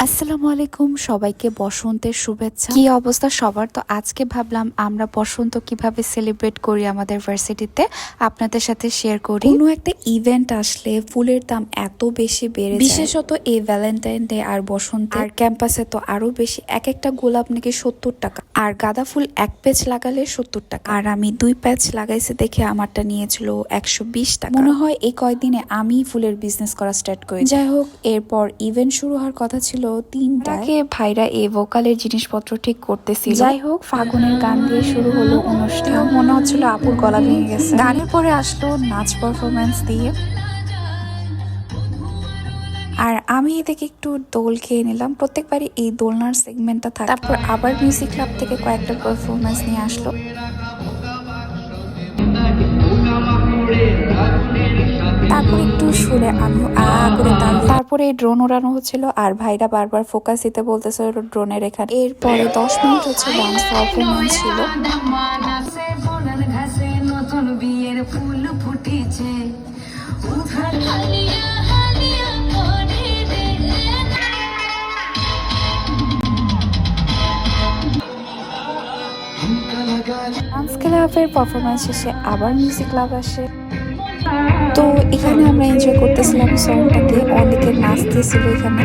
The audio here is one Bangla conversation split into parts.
আসসালামু আলাইকুম, সবাইকে বসন্তের শুভেচ্ছা। কি অবস্থা সবার? তো আজকে ভাবলাম আমরা বসন্ত কিভাবে সেলিব্রেট করি আমাদের ভার্সিটিতে আপনাদের সাথে শেয়ার করি। কোনো একটা ইভেন্ট আসলে ফুলের দাম এত বেশি বেড়ে যায়, বিশেষত এই ভ্যালেন্টাইন ডে আর বসন্ত। আর ক্যাম্পাসে তো আরো বেশি, এক একটা গোলাপ নাকি 70 টাকা, আর গাঁদা ফুল এক প্যাচ লাগালে 70 টাকা। আর আমি 2 প্যাচ লাগাইছে দেখে আমারটা নিয়েছিল 120 টাকা। মনে হয় এই কয়দিনে আমি ফুলের বিজনেস করা স্টার্ট করি। যাই হোক, এরপর ইভেন্ট শুরু হওয়ার কথা ছিল 3টায়। ভাইরা এই ভোকালের জিনিসপত্র ঠিক করতেছিল। যাই হোক, ফাগুনের গান দিয়ে শুরু হলো অনুষ্ঠান। মনে হচ্ছিল আপুর গলা ভেঙে গেছে। গানের পরে আসলো নাচ পারফরমেন্স দিয়ে, আর আমি এদিকে একটু দোল খেয়ে নিলাম। প্রত্যেকবারই এই দোলনার সেগমেন্টটা থাকে। তারপর আবার মিউজিক ক্লাব থেকে কয়েকটা পারফরমেন্স নিয়ে আসলো। তারপর একটু সুরে আমিও করে তারপরে ড্রোন ওড়ানো হচ্ছিল, আর ভাইরা বারবার ফোকাস দিতে বলতেছে ড্রোনের এখানে। এরপরে 10 মিনিট হচ্ছে ডান্স পারফরমেন্স ছিল। ডান্স ক্লাবের পারফরমেন্স শেষে আবার মিউজিক ক্লাব আসে। তো এখানে আমরা এনজয় করতেছিলাম সংটাকে, অনেকে নাচতেছিল এখানে।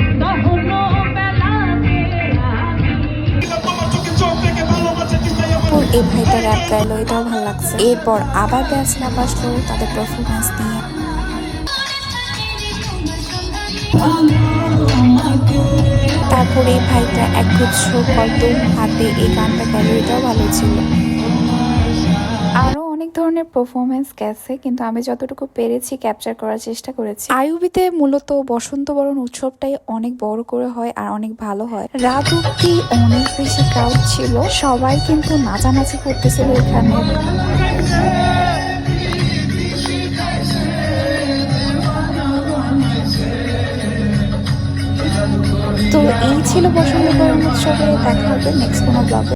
এই ভাইটা র্যাপ গাইলো, এটাও ভালো লাগছে। এরপর আবার ব্যাচ ক্লাব আসলো তাদের পারফরমেন্স নিয়ে। তারপরে এই ভাইটা একগুচ্ছ কদম হাতে এই গানটা গেল, এটাও ভালো ছিল। আরো অনেক ধরনের পারফরমেন্স গেছে, কিন্তু আমি যতটুকু পেরেছি ক্যাপচার করার চেষ্টা করেছি। আইইউবিতে মূলত বসন্ত বরণ উৎসবটাই অনেক বড় করে হয় আর অনেক ভালো হয়। রাত অব্দি অনেক বেশি ক্রাউড ছিল, সবাই কিন্তু নাচানাচি করতেছিল এখানে। তো এই ছিল বসন্ত বরণ উৎসবে। দেখা হবে নেক্সট কোনো ব্লগে।